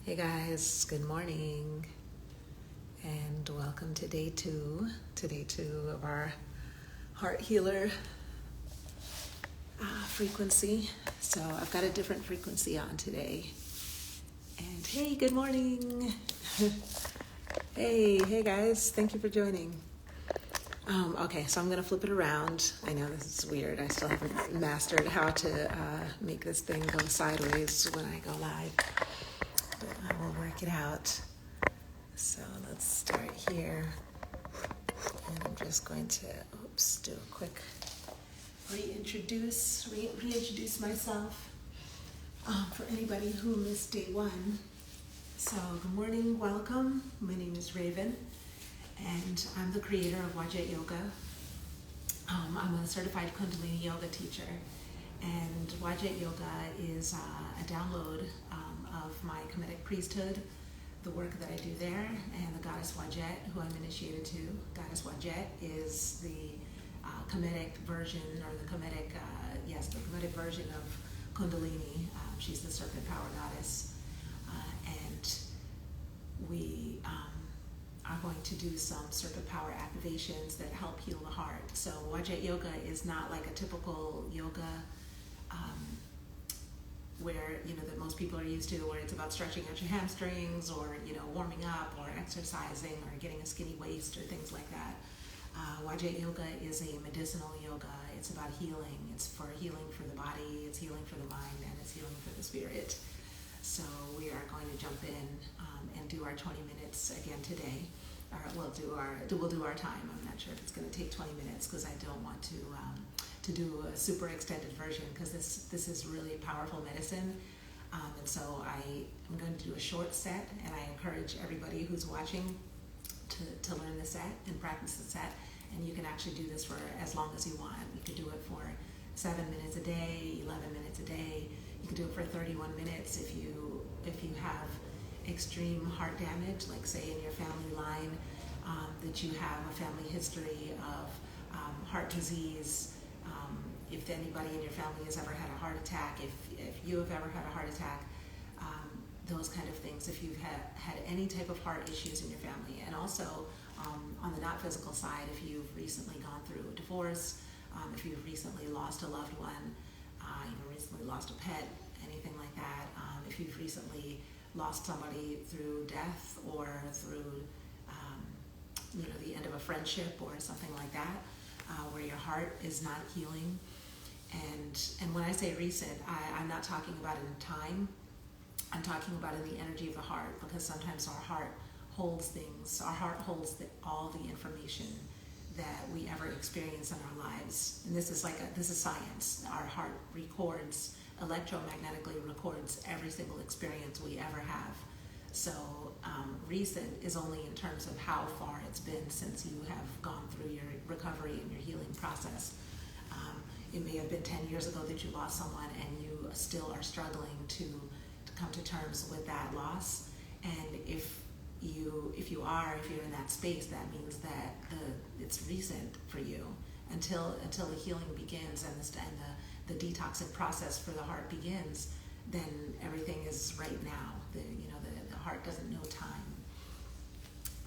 Hey guys, good morning, and welcome to day two of our heart healer frequency. So I've got a different frequency on today. And hey, good morning. Hey guys, thank you for joining. Okay, so I'm gonna flip it around. I know this is weird. I still haven't mastered how to make this thing go sideways when I go live. But I will work it out. So let's start here. And I'm just going to, do a quick reintroduce myself for anybody who missed day one. So good morning, welcome. My name is Raven, and I'm the creator of Wajat Yoga. I'm a certified Kundalini yoga teacher, and Wajat Yoga is a download of my Kemetic priesthood, the work that I do there, and the goddess Wajat, who I'm initiated to. Goddess Wajat is the Kemetic version, or the Kemetic version of Kundalini. She's the serpent power goddess, and we are going to do some serpent power activations that help heal the heart. So Wajat Yoga is not like a typical yoga where, that most people are used to, where it's about stretching out your hamstrings or, warming up or exercising or getting a skinny waist or things like that. Wajat Yoga is a medicinal yoga. It's about healing. It's for healing for the body, it's healing for the mind, and it's healing for the spirit. So we are going to jump in and do our 20 minutes again today. We'll do our time. I'm not sure if it's going to take 20 minutes because I don't want to do a super extended version, because this is really powerful medicine. And so I'm going to do a short set, and I encourage everybody who's watching to learn the set and practice the set. And you can actually do this for as long as you want. You could do it for 7 minutes a day, 11 minutes a day. You could do it for 31 minutes if you have extreme heart damage, like say in your family line, that you have a family history of heart disease. If anybody in your family has ever had a heart attack, if you have ever had a heart attack, those kind of things, if you've had any type of heart issues in your family. And also on the not physical side, if you've recently gone through a divorce, if you've recently lost a loved one, recently lost a pet, anything like that, if you've recently lost somebody through death or through the end of a friendship or something like that, where your heart is not healing. And when I say recent, I'm not talking about in time. I'm talking about in the energy of the heart, because sometimes our heart holds things. Our heart holds all the information that we ever experience in our lives. And this is science. Our heart electromagnetically records every single experience we ever have. So recent is only in terms of how far it's been since you have gone through your recovery and your healing process. It may have been 10 years ago that you lost someone, and you still are struggling to come to terms with that loss. And if you're in that space, that means that it's recent for you until the healing begins and the detoxing process for the heart begins. Then everything is right now. The heart doesn't know time.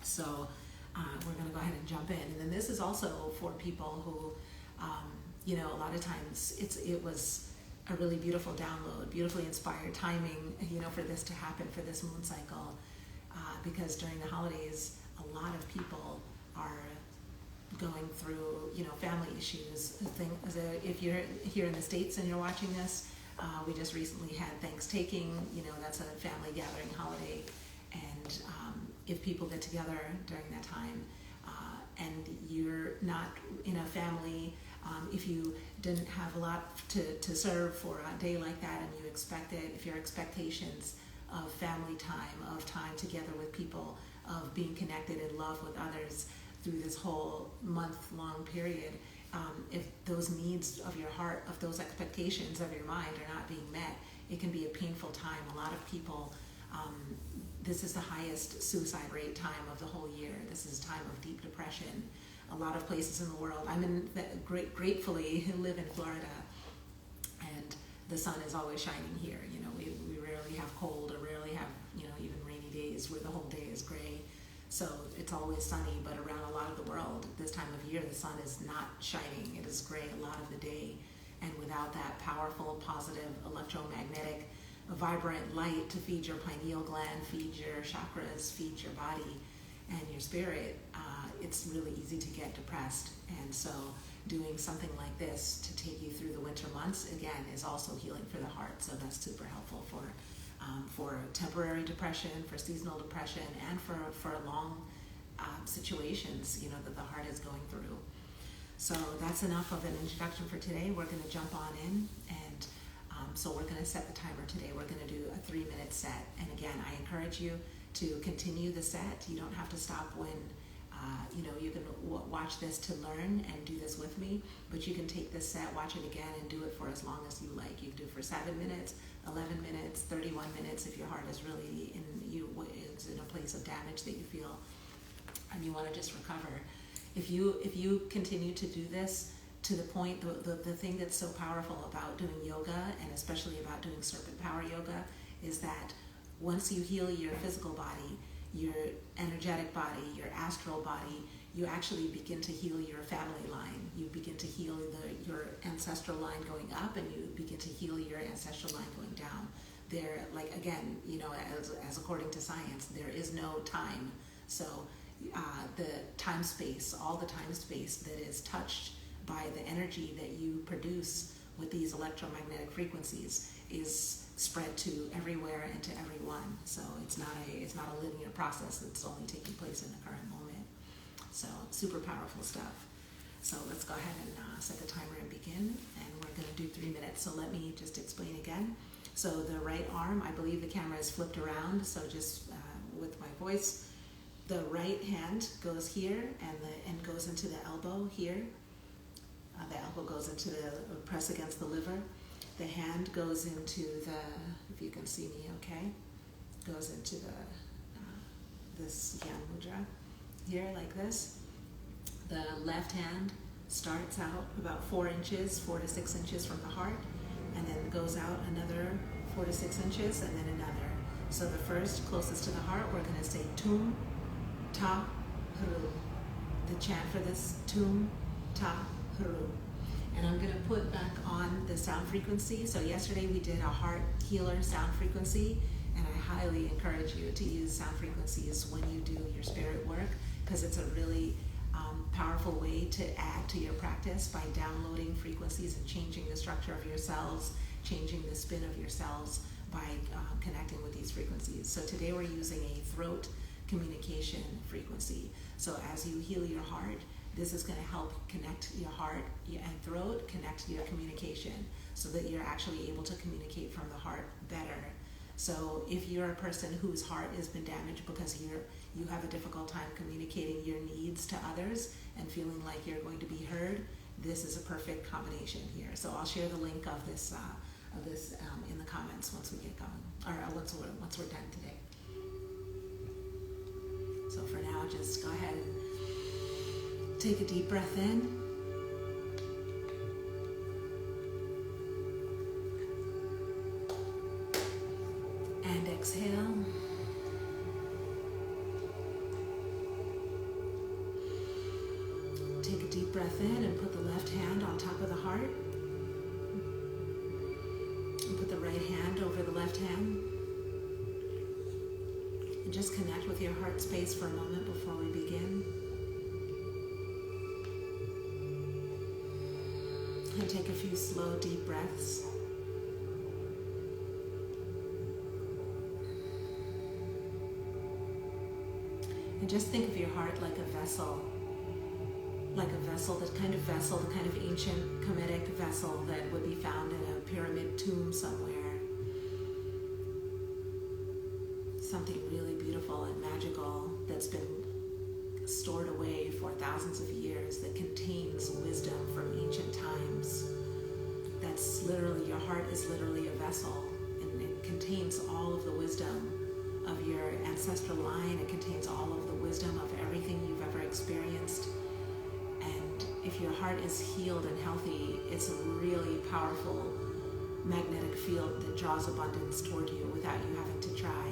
So we're going to go ahead and jump in. And then this is also for people who, a lot of times it was a really beautiful download, beautifully inspired timing, for this to happen, for this moon cycle, because during the holidays, a lot of people are going through, family issues. If you're here in the States and you're watching this, we just recently had Thanksgiving. That's a family gathering holiday, and if people get together during that time, and you're not in a family, if you didn't have a lot to serve for a day like that, and you expect it, if your expectations of family time, of time together with people, of being connected in love with others through this whole month-long period, if those needs of your heart, of those expectations of your mind are not being met, it can be a painful time. A lot of people, this is the highest suicide rate time of the whole year. This is a time of deep depression. A lot of places in the world. Gratefully live in Florida, and the sun is always shining here. We rarely have cold, or rarely have even So it's always sunny, but around a lot of the world, this time of year, the sun is not shining. It is gray a lot of the day. And without that powerful, positive, electromagnetic, vibrant light to feed your pineal gland, feed your chakras, feed your body and your spirit, it's really easy to get depressed. And so doing something like this to take you through the winter months, again, is also healing for the heart. So that's super helpful for temporary depression, for seasonal depression, and for long situations, you know, that the heart is going through. So that's enough of an introduction for today. We're going to jump on in, and so we're going to set the timer today. We're going to do a 3-minute set. And again, I encourage you to continue the set. You don't have to stop when, you know, you can watch this to learn and do this with me, but you can take this set, watch it again, and do it for as long as you like. You can do it for 7 minutes, 11 minutes, 31 minutes if your heart is really it's in a place of damage that you feel and you want to just recover. If you continue to do this to the point, the thing that's so powerful about doing yoga, and especially about doing serpent power yoga, is that once you heal your physical body, your energetic body, your astral body, you actually begin to heal your family line. You begin to heal your ancestral line going up, and you begin to heal your ancestral line going down. There, like, again, you know, as according to science, there is no time. So the time space, all the time space that is touched by the energy that you produce with these electromagnetic frequencies is spread to everywhere and to everyone. So it's not a linear process that's only taking place in the current moment. So super powerful stuff. So let's go ahead and set the timer and begin. And we're going to do 3 minutes. So let me just explain again. So the right arm, I believe the camera is flipped around. So just with my voice, the right hand goes here and goes into the elbow here. The elbow goes into the press against the liver. The hand goes into the, if you can see me okay, goes into this Yan Mudra here like this. The left hand starts out about 4 to 6 inches from the heart, and then goes out another 4 to 6 inches, and then another. So the first, closest to the heart, we're going to say Tum, Ta, Haru. The chant for this, Tum, Ta, Haru. And I'm going to put back on the sound frequency. So yesterday we did a heart healer sound frequency, and I highly encourage you to use sound frequencies when you do your spirit work, because it's a really powerful way to add to your practice by downloading frequencies and changing the structure of your cells, changing the spin of your cells by connecting with these frequencies. So today we're using a throat communication frequency. So as you heal your heart, this is going to help connect your heart and throat, connect your communication, so that you're actually able to communicate from the heart better. So if you're a person whose heart has been damaged because you have a difficult time communicating your needs to others and feeling like you're going to be heard, this is a perfect combination here. So I'll share the link of this in the comments once we get going, or once we're done today. So for now, just go ahead and take a deep breath in. And exhale. Take a deep breath in and put the left hand on top of the heart. And put the right hand over the left hand. And just connect with your heart space for a moment before we begin. And take a few slow, deep breaths. And just think of your heart like a vessel, the kind of ancient Kemetic vessel that would be found in a pyramid tomb somewhere. Something really beautiful and magical that's been stored away for thousands of years, that contains wisdom from ancient times. That's literally, your heart is literally a vessel, and it contains all of the wisdom of your ancestral line. It contains all of the wisdom of everything you've ever experienced. And if your heart is healed and healthy, it's a really powerful magnetic field that draws abundance toward you without you having to try.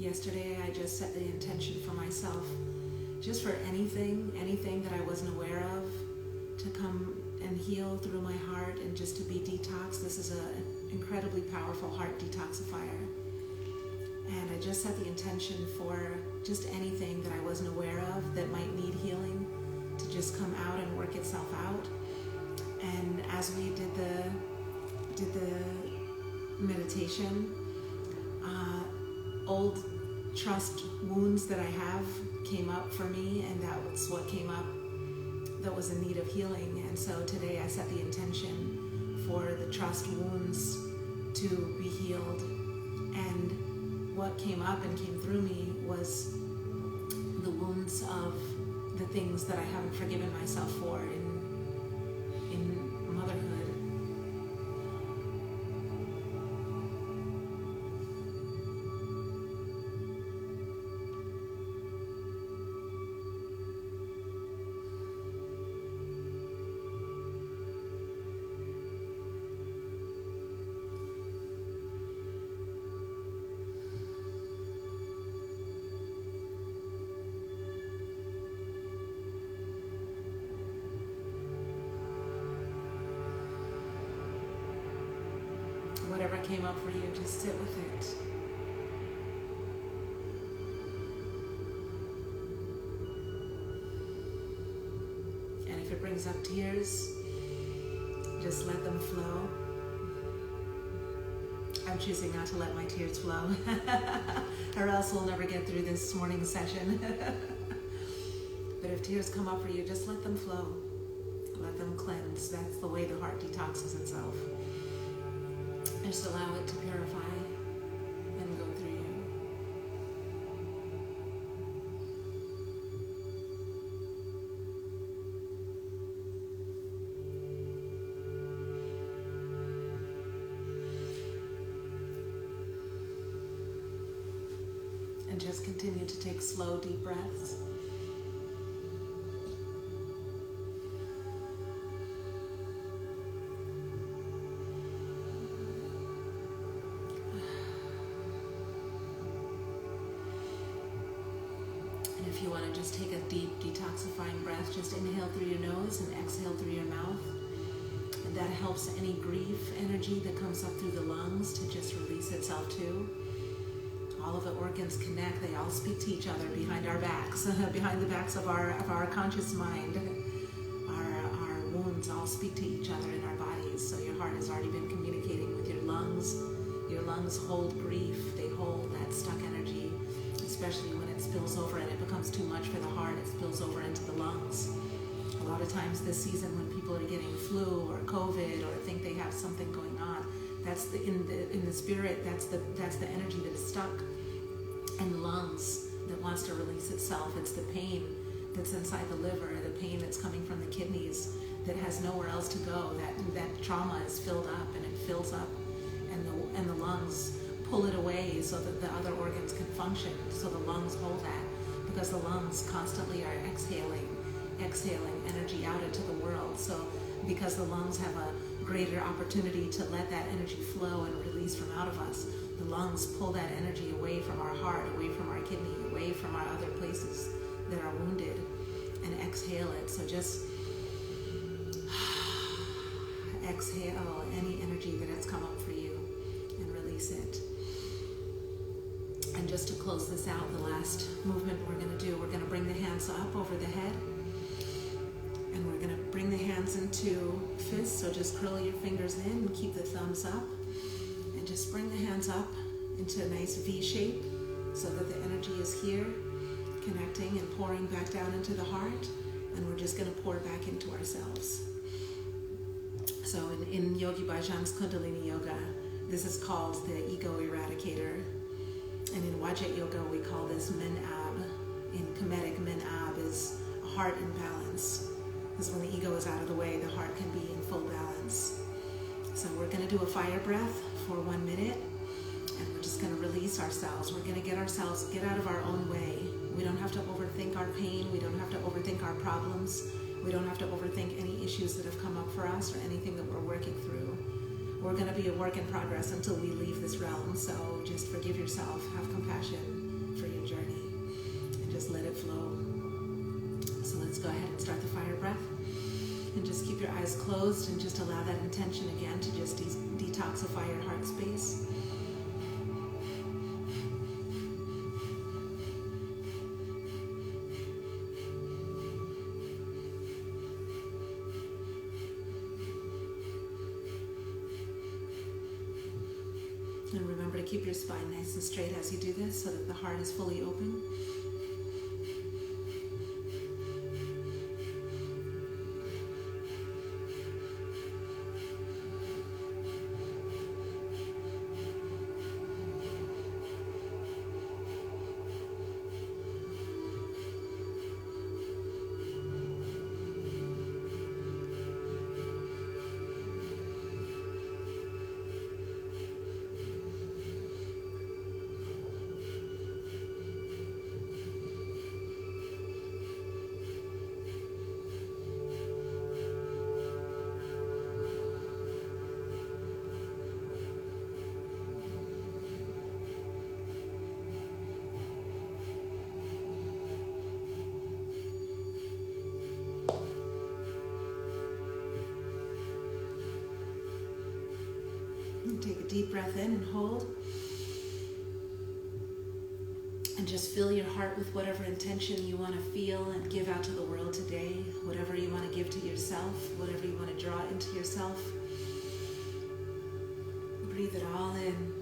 Yesterday, I just set the intention for myself, just for anything that I wasn't aware of, to come and heal through my heart and just to be detoxed. This is an incredibly powerful heart detoxifier. And I just set the intention for just anything that I wasn't aware of that might need healing to just come out and work itself out. And as we did the meditation, old trust wounds that I have came up for me, and that's what came up that was in need of healing. And so today I set the intention for the trust wounds to be healed. And what came up and came through me was the wounds of the things that I haven't forgiven myself for in motherhood. Whatever came up for you, just sit with it. And if it brings up tears, just let them flow. I'm choosing not to let my tears flow, or else we'll never get through this morning's session. But if tears come up for you, just let them flow. Let them cleanse. That's the way the heart detoxes itself. Just allow it to purify and go through you. And just continue to take slow, deep breaths. If you want to just take a deep detoxifying breath, just inhale through your nose and exhale through your mouth. And that helps any grief energy that comes up through the lungs to just release itself too. All of the organs connect. They all speak to each other behind our backs, behind the backs of our conscious mind. Our wounds all speak to each other in our bodies. So your heart has already been communicating with your lungs. Your lungs hold grief. They hold that stuck energy, especially when it spills over and it becomes too much for the heart. It spills over into the lungs. A lot of times this season, when people are getting flu or COVID or think they have something going on, that's in the spirit. That's the energy that is stuck in the lungs that wants to release itself. It's the pain that's inside the liver, the pain that's coming from the kidneys that has nowhere else to go. That trauma is filled up and it fills up, and the lungs pull it away so that the other organs can function. So the lungs hold that, because the lungs constantly are exhaling energy out into the world. So because the lungs have a greater opportunity to let that energy flow and release from out of us, the lungs pull that energy away from our heart, away from our kidney, away from our other places that are wounded, and exhale it. So just exhale any energy that has come up for you and release it. And just to close this out, the last movement we're going to do, we're going to bring the hands up over the head. And we're going to bring the hands into fists. So just curl your fingers in and keep the thumbs up. And just bring the hands up into a nice V shape so that the energy is here, connecting and pouring back down into the heart. And we're just going to pour back into ourselves. So in Yogi Bhajan's Kundalini Yoga, this is called the ego eradicator. And in Wajat Yoga, we call this Min-Ab. In Kemetic, Min-Ab is a heart in balance. Because when the ego is out of the way, the heart can be in full balance. So we're going to do a fire breath for 1 minute. And we're just going to release ourselves. We're going to get out of our own way. We don't have to overthink our pain. We don't have to overthink our problems. We don't have to overthink any issues that have come up for us or anything that we're working through. We're going to be a work in progress until we leave this realm. So just forgive yourself, have compassion, just let it flow. So let's go ahead and start the fire breath. And just keep your eyes closed and just allow that intention again to just detoxify your heart space. And remember to keep your spine nice and straight as you do this so that the heart is fully open. Take a deep breath in and hold. And just fill your heart with whatever intention you want to feel and give out to the world today. Whatever you want to give to yourself, whatever you want to draw into yourself. Breathe it all in.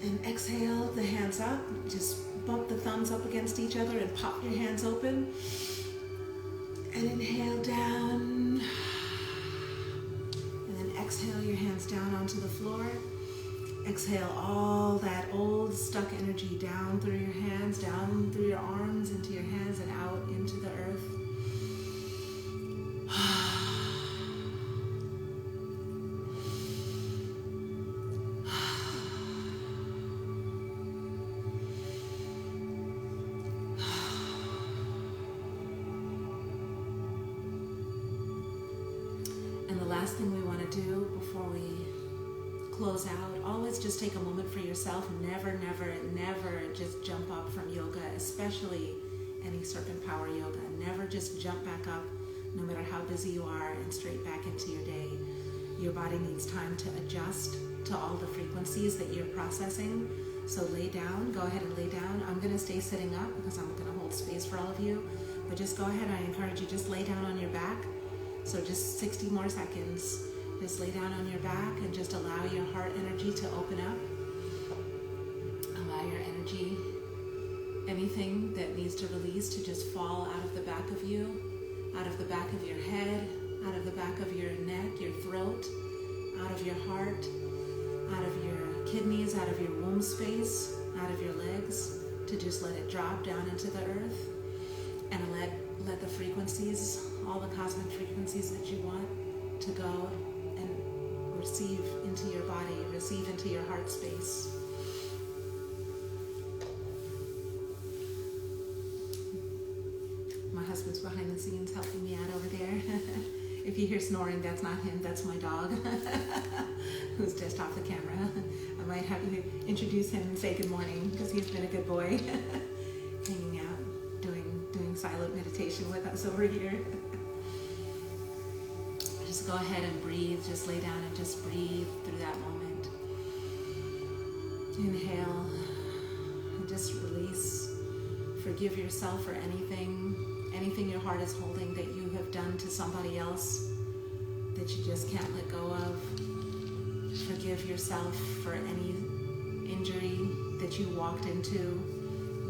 And exhale the hands up. Just bump the thumbs up against each other and pop your hands open. And inhale down. Exhale your hands down onto the floor. Exhale all that old stuck energy down through your hands, down through your arms, into your hands, and out into the earth. And the last thing we want to do before we close out, always just take a moment for yourself. Never, never, never just jump up from yoga, especially any serpent power yoga. Never just jump back up, no matter how busy you are, and straight back into your day. Your body needs time to adjust to all the frequencies that you're processing. So lay down, go ahead and lay down. I'm going to stay sitting up because I'm going to hold space for all of you. But just go ahead, I encourage you, just lay down on your back. So just 60 more seconds. Just lay down on your back and just allow your heart energy to open up. Allow your energy, anything that needs to release, to just fall out of the back of you, out of the back of your head, out of the back of your neck, your throat, out of your heart, out of your kidneys, out of your womb space, out of your legs, to just let it drop down into the earth and let the frequencies, all the cosmic frequencies that you want to go and receive into your body, receive into your heart space. My husband's behind the scenes helping me out over there. If you hear snoring, that's not him, that's my dog who's just off the camera. I might have you introduce him and say good morning because he's been a good boy, hanging out, doing silent meditation with us over here. Just go ahead and breathe, just lay down and just breathe through that moment. Inhale and just release. Forgive yourself for anything your heart is holding that you have done to somebody else that you just can't let go of. Forgive yourself for any injury that you walked into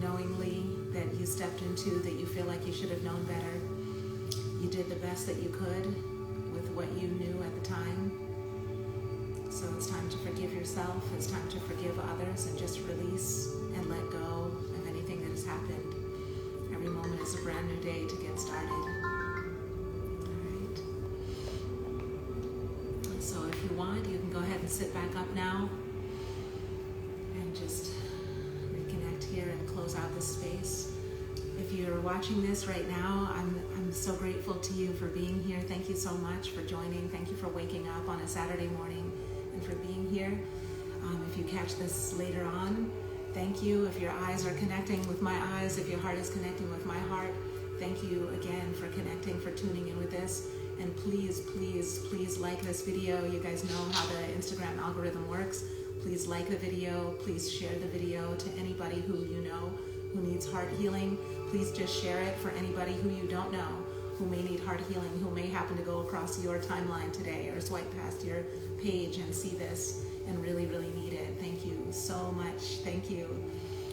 knowingly, that you stepped into, that you feel like you should have known better. You did the best that you could with what you knew at the time. So it's time to forgive yourself. It's time to forgive others and just release and let go of anything that has happened. Every moment is a brand new day to get started. All right. So if you want, you can go ahead and sit back up now and just reconnect here and close out this space. If you're watching this right now, I'm so grateful to you for being here. Thank you so much for joining. Thank you for waking up on a Saturday morning and for being here. If you catch this later on, Thank you if your eyes are connecting with my eyes, if your heart is connecting with my heart. Thank you again for connecting, for tuning in with this. And please, please, please like this video. You guys know how the Instagram algorithm works. Please like the video. Please share the video to anybody who you know who needs heart healing. Please just share it for anybody who you don't know who may need heart healing, who may happen to go across your timeline today or swipe past your page and see this and really, really need it. Thank you so much. Thank you.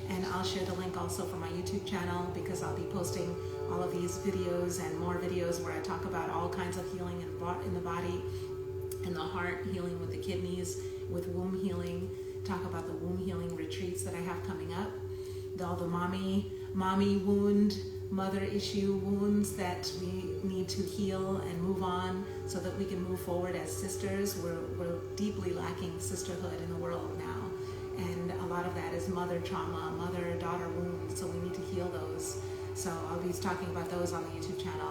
And I'll share the link also for my YouTube channel, because I'll be posting all of these videos and more videos where I talk about all kinds of healing in the body, in the heart, healing with the kidneys, with womb healing, talk about the womb healing retreats that I have coming up, all the mommy wound, mother issue wounds that we need to heal and move on so that we can move forward as sisters. We're deeply lacking sisterhood in the world now, and a lot of that is mother trauma, mother-daughter wounds, so we need to heal those. So I'll be talking about those on the YouTube channel.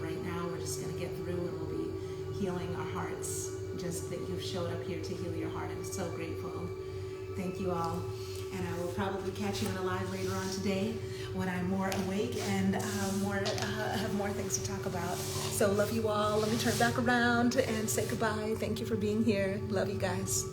Right now we're just going to get through, and we'll be healing our hearts, just that you've showed up here to heal your heart. I'm so grateful. Thank you all. And I will probably catch you in a live later on today when I'm more awake and have more things to talk about. So love you all. Let me turn back around and say goodbye. Thank you for being here. Love you guys.